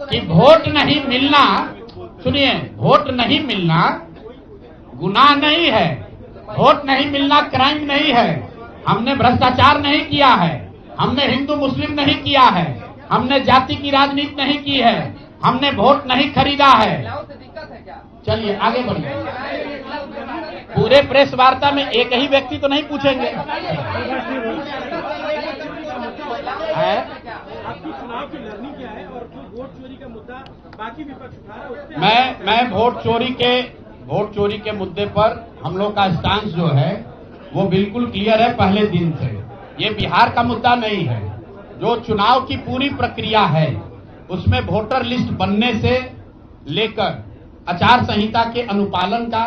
कि वोट नहीं मिलना, सुनिए, वोट नहीं मिलना गुनाह नहीं है, वोट नहीं मिलना क्राइम नहीं है। हमने भ्रष्टाचार नहीं किया है, हमने हिंदू मुस्लिम नहीं किया है, हमने जाति की राजनीति नहीं की है, हमने वोट नहीं खरीदा है। चलिए आगे बढ़िए। पूरे प्रेस वार्ता में एक ही व्यक्ति तो नहीं पूछेंगे है? आपकी चुनाव की लड़नी क्या है और जो वोट चोरी का मुद्दा बाकी विपक्ष उठा रहा है उस पे मैं वोट चोरी के मुद्दे पर हम लोग का स्टांस जो है वो बिल्कुल क्लियर है पहले दिन से। ये बिहार का मुद्दा नहीं है। जो चुनाव की पूरी प्रक्रिया है उसमें वोटर लिस्ट बनने से लेकर आचार संहिता के अनुपालन का,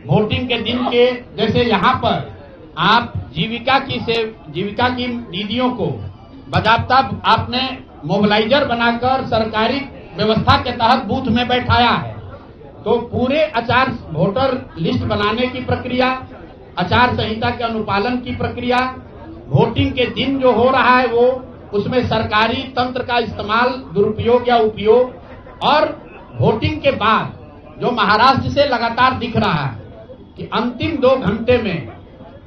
वोटिंग के दिन के, जैसे यहाँ पर आप जीविका की दीदियों को बाकायदा आपने मोबिलाइजर बनाकर सरकारी व्यवस्था के तहत बूथ में बैठाया है। तो पूरे वोटर लिस्ट बनाने की प्रक्रिया, आचार संहिता के अनुपालन की प्रक्रिया, वोटिंग के दिन जो हो रहा है वो, उसमें सरकारी तंत्र का इस्तेमाल, दुरुपयोग या उपयोग, और वोटिंग के बाद जो महाराष्ट्र से लगातार दिख रहा है कि अंतिम 2 घंटे में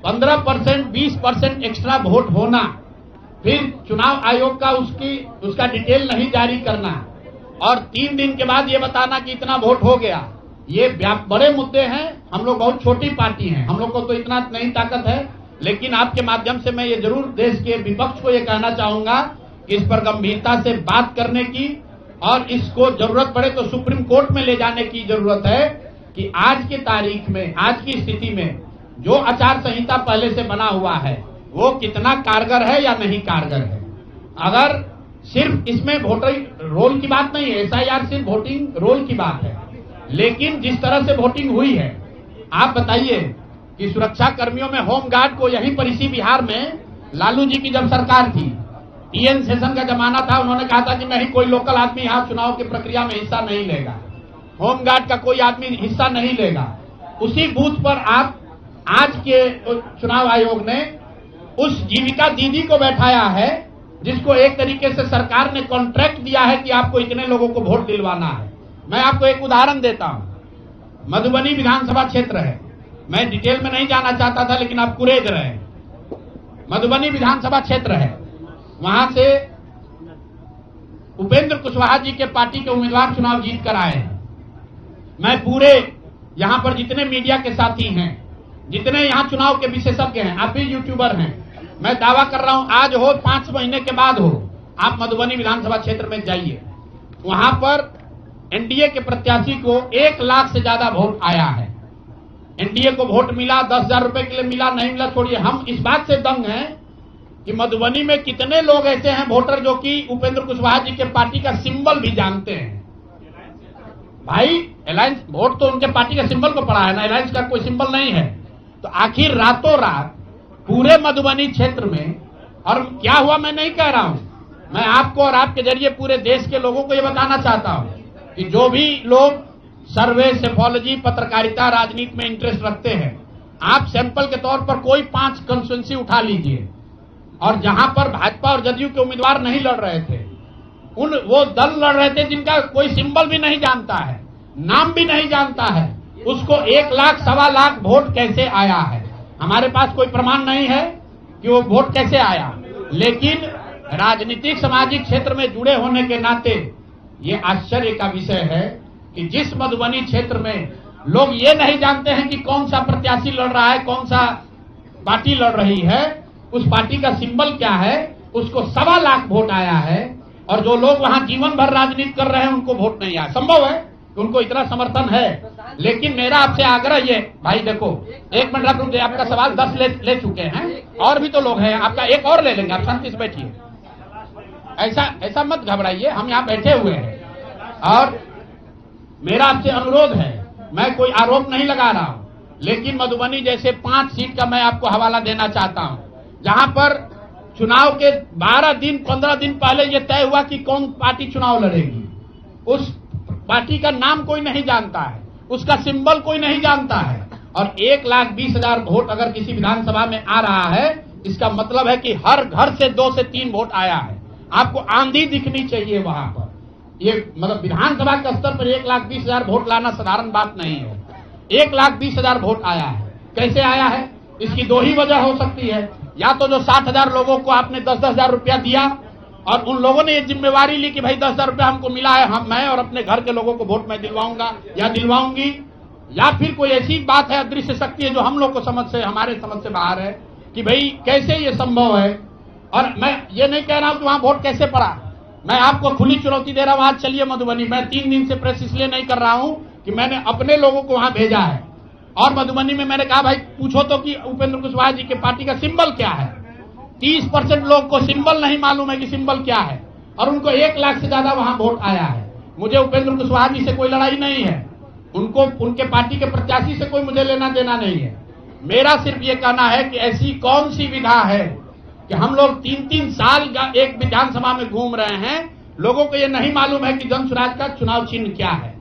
15%, 20% एक्स्ट्रा वोट होना, फिर चुनाव आयोग का उसका डिटेल नहीं जारी करना, और 3 दिन के बाद ये बताना कि इतना वोट हो गया। ये बड़े मुद्दे हैं। हम लोग बहुत छोटी पार्टी हैं, हम लोग को तो इतना नहीं ताकत है, लेकिन आपके माध्यम से मैं ये जरूर देश के विपक्ष को ये कहना चाहूंगा कि इस पर गंभीरता से बात करने की, और इसको जरूरत पड़े तो सुप्रीम कोर्ट में ले जाने की जरूरत है कि आज की तारीख में, आज की स्थिति में जो आचार संहिता पहले से बना हुआ है वो कितना कारगर है या नहीं कारगर है। अगर सिर्फ इसमें वोटर रोल की बात नहीं है, SIR सिर्फ वोटिंग रोल की बात है, लेकिन जिस तरह से वोटिंग हुई है, आप बताइए कि सुरक्षा कर्मियों में होमगार्ड को यहीं पर इसी बिहार में लालू जी की जब सरकार थी, TN सेशन का जमाना था, उन्होंने कहा था कि नहीं, कोई लोकल आदमी यहाँ चुनाव की प्रक्रिया में हिस्सा नहीं लेगा, होमगार्ड का कोई आदमी हिस्सा नहीं लेगा। उसी बूथ पर आप आज के चुनाव आयोग ने उस जीविका दीदी को बैठाया है जिसको एक तरीके से सरकार ने कॉन्ट्रैक्ट दिया है कि आपको इतने लोगों को वोट दिलवाना है। मैं आपको एक उदाहरण देता हूं। मधुबनी विधानसभा क्षेत्र है। मैं डिटेल में नहीं जाना चाहता था, लेकिन आप कुरेद रहे हैं। मधुबनी विधानसभा क्षेत्र है, वहां से उपेंद्र कुशवाहा जी के पार्टी के उम्मीदवार चुनाव जीत कर आए हैं। मैं पूरे यहां पर जितने मीडिया के साथी हैं, जितने यहां चुनाव के विशेषज्ञ हैं, आप भी यूट्यूबर हैं, मैं दावा कर रहा हूं आज हो 5 महीने के बाद हो, आप मधुबनी विधानसभा क्षेत्र में जाइए, वहां पर एनडीए के प्रत्याशी को 1 लाख से ज्यादा वोट आया है। एनडीए को वोट मिला, 10,000 रुपए के लिए मिला, नहीं मिला छोड़िए, हम इस बात से दंग हैं कि मधुबनी में कितने लोग ऐसे हैं वोटर जो कि उपेंद्र कुशवाहा जी के पार्टी का सिंबल भी जानते हैं। भाई अलायंस वोट तो उनके पार्टी के सिंबल को पड़ा है ना, अलायंस का कोई सिंबल नहीं है। तो आखिर रातों रात पूरे मधुबनी क्षेत्र में, और क्या हुआ मैं नहीं कह रहा हूं, मैं आपको और आपके जरिए पूरे देश के लोगों को यह बताना चाहता हूं कि जो भी लोग सर्वे, सेफोलॉजी, पत्रकारिता, राजनीति में इंटरेस्ट रखते हैं, आप सैंपल के तौर पर कोई 5 कंस्टिट्यूएंसी उठा लीजिए, और जहां पर भाजपा और जदयू के उम्मीदवार नहीं लड़ रहे थे, वो दल लड़ रहे थे जिनका कोई सिंबल भी नहीं जानता है, नाम भी नहीं जानता है, उसको 1 लाख, 1.25 लाख वोट कैसे आया है? हमारे पास कोई प्रमाण नहीं है कि वो वोट कैसे आया, लेकिन राजनीतिक सामाजिक क्षेत्र में जुड़े होने के नाते ये आश्चर्य का विषय है कि जिस मधुबनी क्षेत्र में लोग ये नहीं जानते हैं कि कौन सा प्रत्याशी लड़ रहा है, कौन सा पार्टी लड़ रही है, उस पार्टी का सिंबल क्या है, उसको 1.25 लाख वोट आया है। और जो लोग वहां जीवन भर राजनीति कर रहे हैं उनको वोट नहीं आया। संभव है कि उनको इतना समर्थन है, लेकिन मेरा आपसे आग्रह ये, भाई देखो 1 मिनट रुक जाइए, आपका सवाल 10 ले चुके हैं, और भी तो लोग हैं, आपका एक और ले लेंगे, आप शांति से बैठिए, ऐसा मत घबराइए, हम यहाँ बैठे हुए हैं। और मेरा आपसे अनुरोध है, मैं कोई आरोप नहीं लगा रहा हूं, लेकिन मधुबनी जैसे 5 सीट का मैं आपको हवाला देना चाहता हूं, जहां पर चुनाव के 12 दिन 15 दिन पहले यह तय हुआ कि कौन पार्टी चुनाव लड़ेगी। उस पार्टी का नाम कोई नहीं जानता है, उसका सिंबल कोई नहीं जानता है, और 1,20,000 वोट अगर किसी विधानसभा में आ रहा है, इसका मतलब है कि हर घर से 2 से 3 वोट आया है। आपको आंधी दिखनी चाहिए वहां पर। ये मतलब विधानसभा के स्तर पर 1,20,000 वोट लाना साधारण बात नहीं है। 1,20,000 वोट आया है, कैसे आया है? इसकी 2 ही वजह हो सकती है, या तो जो 60,000 लोगों को आपने 10,000 रुपया दिया और उन लोगों ने ये जिम्मेवारी ली कि भाई 10,000 रुपया हमको मिला है, मैं और अपने घर के लोगों को वोट मैं दिलवाऊंगा या दिलवाऊंगी, या फिर कोई ऐसी बात है, अदृश्य शक्ति है जो हम लोग को हमारे समझ से बाहर है कि भाई कैसे ये संभव है। और मैं ये नहीं कह रहा हूं कि वहां वोट कैसे पड़ा, मैं आपको खुली चुनौती दे रहा हूं, आज चलिए मधुबनी। मैं 3 दिन से प्रेस इसलिए नहीं कर रहा हूं कि मैंने अपने लोगों को वहां भेजा है, और मधुबनी में मैंने कहा भाई पूछो तो कि उपेंद्र कुशवाहा जी के पार्टी का सिंबल क्या है। 30% लोग को सिंबल नहीं मालूम है कि सिंबल क्या है, और उनको 1 लाख से ज्यादा वहां वोट आया है। मुझे उपेंद्र कुशवाहा जी से कोई लड़ाई नहीं है, उनको उनके पार्टी के प्रत्याशी से कोई मुझे लेना देना नहीं है। मेरा सिर्फ ये कहना है कि ऐसी कौन सी विधा है कि हम लोग 3-3 साल एक विधानसभा में घूम रहे हैं, लोगों को ये नहीं मालूम है कि जन स्वराज का चुनाव चिन्ह क्या है,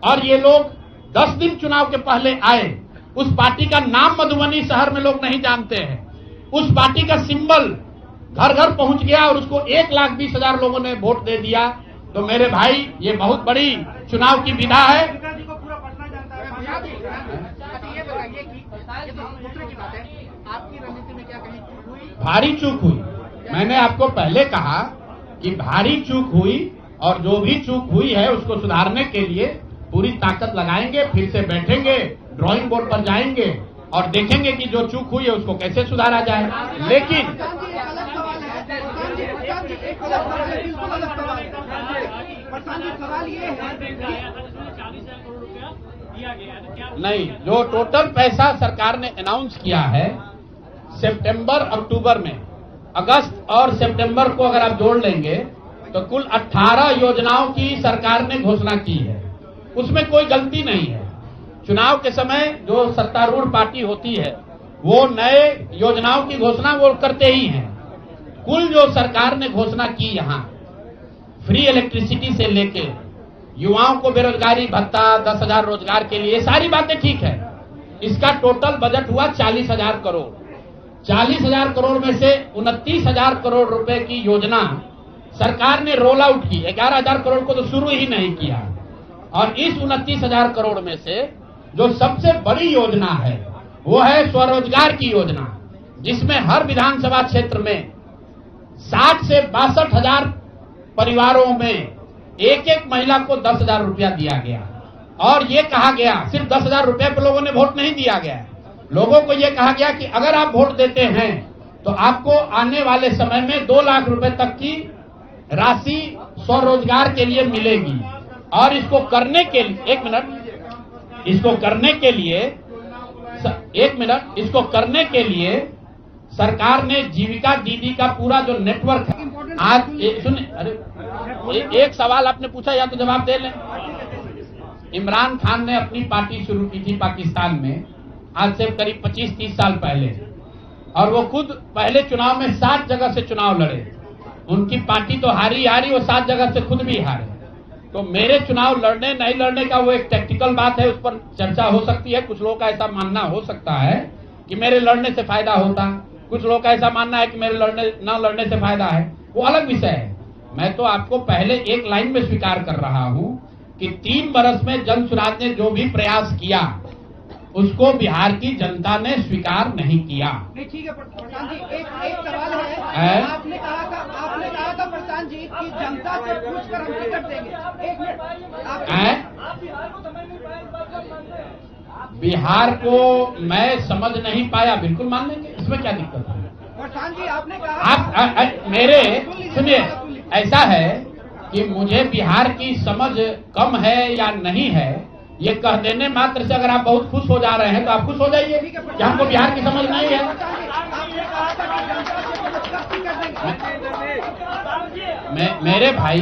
और ये लोग 10 दिन चुनाव के पहले आए, उस पार्टी का नाम मधुबनी शहर में लोग नहीं जानते हैं, उस पार्टी का सिंबल घर घर पहुंच गया और उसको 1,20,000 लोगों ने वोट दे दिया। तो मेरे भाई ये बहुत बड़ी चुनाव की विधा है। जी को पूरा पटना जानता है। ये बताइए कि ये तो दूसरे की बात है, आपकी रणनीति में क्या कहीं चूक हुई? भारी चूक हुई, मैंने आपको पहले कहा कि भारी चूक हुई, और जो भी चूक हुई है उसको सुधारने के लिए पूरी ताकत लगाएंगे, फिर से बैठेंगे, ड्राइंग बोर्ड पर जाएंगे और देखेंगे कि जो चूक हुई है उसको कैसे सुधारा जाए। लेकिन सवाल ये है नहीं, जो टोटल पैसा सरकार ने अनाउंस किया है सितंबर अक्टूबर में, अगस्त और सितंबर को अगर आप जोड़ लेंगे तो कुल 18 योजनाओं की सरकार ने घोषणा की है, उसमें कोई गलती नहीं है। चुनाव के समय जो सत्तारूढ़ पार्टी होती है वो नए योजनाओं की घोषणा वो करते ही हैं। कुल जो सरकार ने घोषणा की यहाँ फ्री इलेक्ट्रिसिटी से लेके युवाओं को बेरोजगारी भत्ता, 10,000 रोजगार के लिए, सारी बातें ठीक है। इसका टोटल बजट हुआ 40,000 करोड़। 40,000 करोड़ में से 29,000 करोड़ रुपए की योजना सरकार ने रोल आउट की। 11,000 करोड़ को तो शुरू ही नहीं किया, और इस 29,000 करोड़ में से जो सबसे बड़ी योजना है वो है स्वरोजगार की योजना, जिसमें हर विधानसभा क्षेत्र में 60 से 62 हजार परिवारों में एक एक महिला को 10,000 रुपया दिया गया। और ये कहा गया, सिर्फ 10,000 रुपये पर लोगों ने वोट नहीं दिया गया, लोगों को ये कहा गया कि अगर आप वोट देते हैं तो आपको आने वाले समय में 2 लाख रुपए तक की राशि स्वरोजगार के लिए मिलेगी। और इसको करने के लिए इसको करने के लिए सरकार ने जीविका दीदी का पूरा जो नेटवर्क है, आज सुनिए, अरे एक सवाल आपने पूछा या तो जवाब दे लें। इमरान खान ने अपनी पार्टी शुरू की थी पाकिस्तान में, आज से करीब 25-30 साल पहले, और वो खुद पहले चुनाव में 7 जगह से चुनाव लड़े। उनकी पार्टी तो हारी, वो 7 जगह से खुद भी हारे। तो मेरे चुनाव लड़ने नहीं लड़ने का वो एक टेक्निकल बात है, उस पर चर्चा हो सकती है। कुछ लोगों का ऐसा मानना हो सकता है कि मेरे लड़ने से फायदा होता, कुछ लोगों का ऐसा मानना है कि मेरे न लड़ने से फायदा है, वो अलग विषय है। मैं तो आपको पहले एक लाइन में स्वीकार कर रहा हूं कि 3 बरस में जन स्वराज ने जो भी प्रयास किया उसको बिहार की जनता ने स्वीकार नहीं किया। नहीं, ठीक है प्रशांत जी, एक सवाल है। आपने कहा था प्रशांत जी कि जनता से पूछकर हम टिकट देंगे। 1 मिनट, आप बिहार को मैं समझ नहीं पाया, बिल्कुल मान लेंगे, इसमें क्या दिक्कत है। प्रशांत जी आपने कहा आप मेरे सुनिए, ऐसा है कि मुझे बिहार की समझ कम है या नहीं है, ये कह देने मात्र से अगर आप बहुत खुश हो जा रहे हैं तो आप खुश हो जाइए कि हमको बिहार की समझ नहीं है। मेरे भाई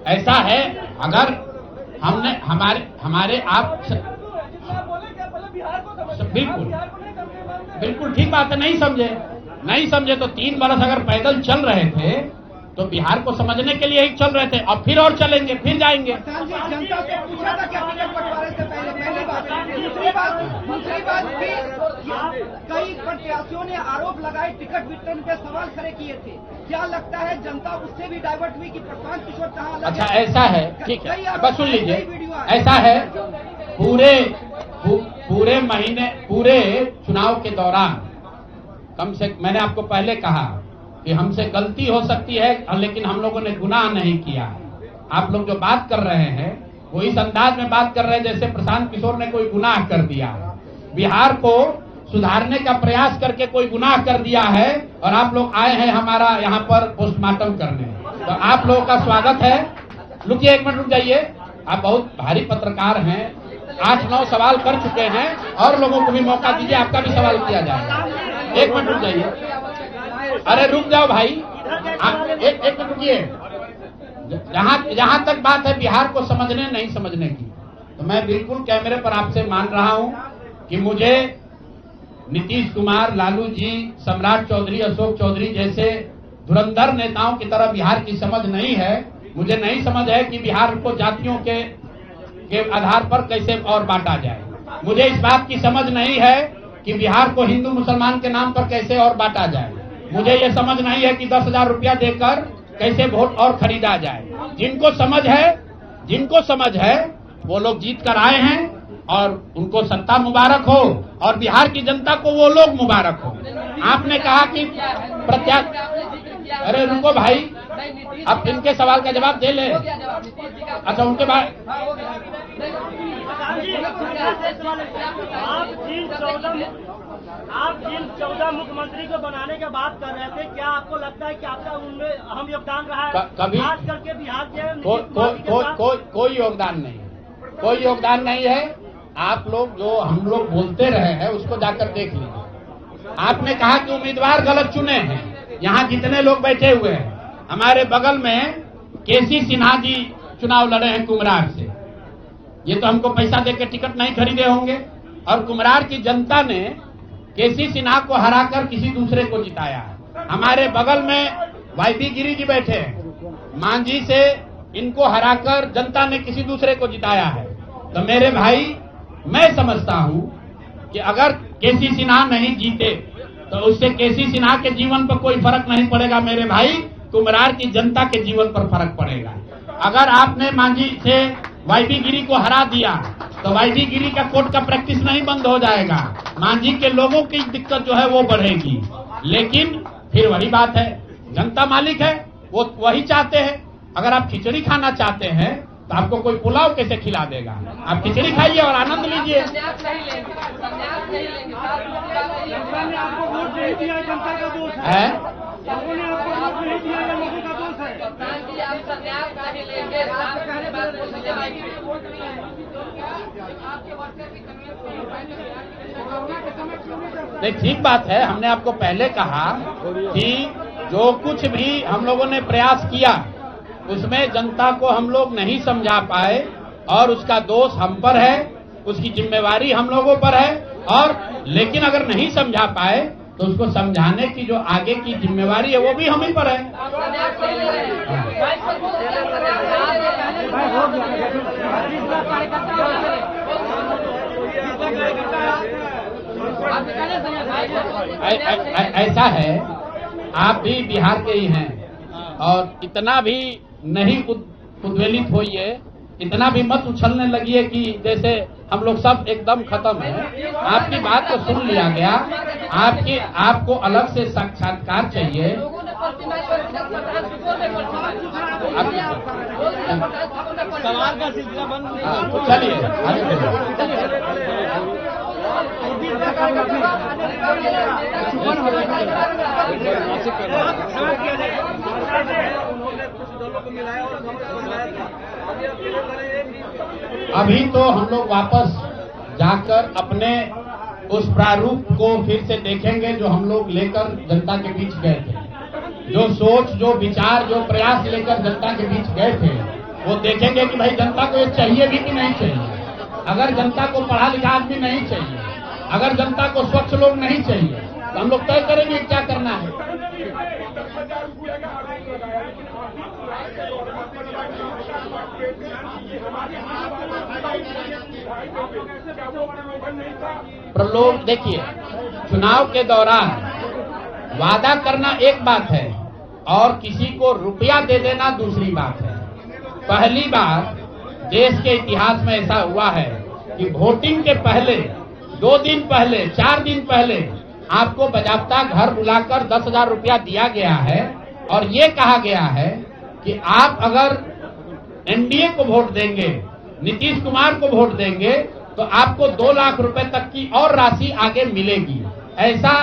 ऐसा है, अगर हमने हमारे आप बिल्कुल ठीक बात है, नहीं समझे तो 3 बरस अगर पैदल चल रहे थे तो बिहार को समझने के लिए ही चल रहे थे, और फिर और चलेंगे, फिर जाएंगे। जनता से पूछा था क्या टिकट बंटवारे से पहले बात। दूसरी बात भी कई प्रत्याशियों ने आरोप लगाए, टिकट वितरण पे सवाल खड़े किए थे। क्या लगता है जनता उससे भी डाइवर्ट हुई कि प्रशांत किशोर कहाँ? अच्छा ऐसा है, ठीक है, बस सुन लीजिए। ऐसा है, पूरे चुनाव के दौरान मैंने आपको पहले कहा कि हमसे गलती हो सकती है, लेकिन हम लोगों ने गुनाह नहीं किया। आप लोग जो बात कर रहे हैं वो इस अंदाज में बात कर रहे हैं जैसे प्रशांत किशोर ने कोई गुनाह कर दिया, बिहार को सुधारने का प्रयास करके कोई गुनाह कर दिया है, और आप लोग आए हैं हमारा यहाँ पर पोस्टमार्टम करने। तो आप लोगों का स्वागत है। रुकिए, 1 मिनट रुक जाइए, आप बहुत भारी पत्रकार हैं, 8-9 सवाल कर चुके हैं, और लोगों को भी मौका दीजिए, आपका भी सवाल किया जाएगा। 1 मिनट रुक जाइए, अरे रुक जाओ भाई, एक मिनट रुकिए। जहां तक बात है बिहार को समझने नहीं समझने की, तो मैं बिल्कुल कैमरे पर आपसे मान रहा हूं कि मुझे नीतीश कुमार, लालू जी, सम्राट चौधरी, अशोक चौधरी जैसे धुरंधर नेताओं की तरह बिहार की समझ नहीं है। मुझे नहीं समझ है कि बिहार को जातियों के आधार पर कैसे और बांटा जाए। मुझे इस बात की समझ नहीं है कि बिहार को हिंदू मुसलमान के नाम पर कैसे और बांटा जाए। मुझे ये समझ नहीं है कि 10,000 रुपया देकर कैसे वोट और खरीदा जाए। जिनको समझ है वो लोग जीत कर आए हैं, और उनको सत्ता मुबारक हो, और बिहार की जनता को वो लोग मुबारक हो। आपने कहा कि अरे रुको भाई, अब इनके सवाल का जवाब दे ले। अच्छा, उनके बाद आप जिन 14 मुख्यमंत्री को बनाने की बात कर रहे थे, क्या आपको लगता है कि आपका उनमें अहम योगदान रहा है? कभी खास करके बिहार के कोई योगदान नहीं है। आप लोग जो हम लोग बोलते रहे हैं उसको जाकर देख लीजिए। आपने कहा कि उम्मीदवार गलत चुने हैं। यहाँ जितने लोग बैठे हुए हैं, हमारे बगल में केसी सिन्हा जी चुनाव लड़े हैं कुम्हरार से। ये तो हमको पैसा देकर टिकट नहीं खरीदे होंगे, और कुम्हरार की जनता ने केसी सिन्हा को हराकर किसी दूसरे को जिताया है। हमारे बगल में वाईबी गिरी जी बैठे हैं, मांझी से इनको हराकर जनता ने किसी दूसरे को जिताया है। तो मेरे भाई, मैं समझता हूं कि अगर केसी सिन्हा नहीं जीते तो उससे केसी सिन्हा के जीवन पर कोई फर्क नहीं पड़ेगा मेरे भाई, कुम्हरार की जनता के जीवन पर फर्क पड़ेगा। अगर आपने मांझी से वाईबी गिरी को हरा दिया, तो वाईबी गिरी का कोर्ट का प्रैक्टिस नहीं बंद हो जाएगा, मांझी के लोगों की दिक्कत जो है वो बढ़ेगी। लेकिन फिर वही बात है, जनता मालिक है, वो वही चाहते हैं। अगर आप खिचड़ी खाना चाहते हैं तो आपको कोई पुलाव कैसे खिला देगा? आप खिचड़ी खाइए और आनंद लीजिए। जनता ने आपको वोट नहीं दिया, जनता का दोष है। लोगों ने आपको वोट नहीं दिया, लोगों का दोष है। नहीं, ठीक बात है। हमने आपको पहले कहा कि जो कुछ भी हम लोगों ने प्रयास किया उसमें जनता को हम लोग नहीं समझा पाए, और उसका दोष हम पर है, उसकी जिम्मेवारी हम लोगों पर है। और लेकिन अगर नहीं समझा पाए तो उसको समझाने की जो आगे की जिम्मेवारी है वो भी हम ही पर है। ऐसा है, आप भी बिहार के ही हैं और इतना भी नहीं उद्वेलित होइए, इतना भी मत उछलने लगिए कि जैसे हम लोग सब एकदम खत्म है। आपकी बात को सुन लिया गया, आपको अलग से साक्षात्कार चाहिए। सवाल का सिलसिला बंद। तो चलिए आगे उन्होंने कुछ दलों को मिलाया और मिलाया था। अभी तो हम लोग वापस जाकर अपने उस प्रारूप को फिर से देखेंगे जो हम लोग लेकर जनता के बीच गए थे। जो सोच, जो विचार, जो प्रयास लेकर जनता के बीच गए थे, वो देखेंगे कि भाई जनता को ये चाहिए भी कि नहीं चाहिए। अगर जनता को पढ़ा लिखा आदमी नहीं चाहिए, अगर जनता को स्वच्छ लोग नहीं चाहिए, तो हम लोग तय करेंगे क्या करना है। प्रलोभ, देखिए, चुनाव के दौरान वादा करना एक बात है और किसी को रुपया दे देना दूसरी बात है। पहली बार देश के इतिहास में ऐसा हुआ है कि वोटिंग के पहले 2 दिन पहले, 4 दिन पहले आपको बजाबता घर बुलाकर 10,000 रुपया दिया गया है और ये कहा गया है कि आप अगर एनडीए को वोट देंगे, नीतीश कुमार को वोट देंगे, तो आपको 2 लाख रुपए तक की और राशि आगे मिलेगी। ऐसा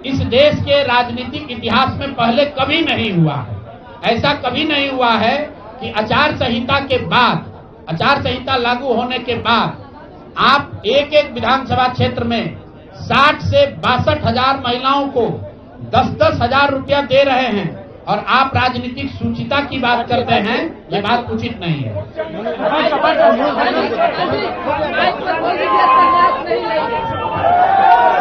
इस देश के राजनीतिक इतिहास में पहले कभी नहीं हुआ है। ऐसा कभी नहीं हुआ है कि आचार संहिता के बाद, आचार संहिता लागू होने के बाद आप एक एक विधानसभा क्षेत्र में 60 से 62,000 महिलाओं को 10-10 हजार रुपया दे रहे हैं और आप राजनीतिक सूचिता की बात करते हैं। ये बात उचित नहीं है।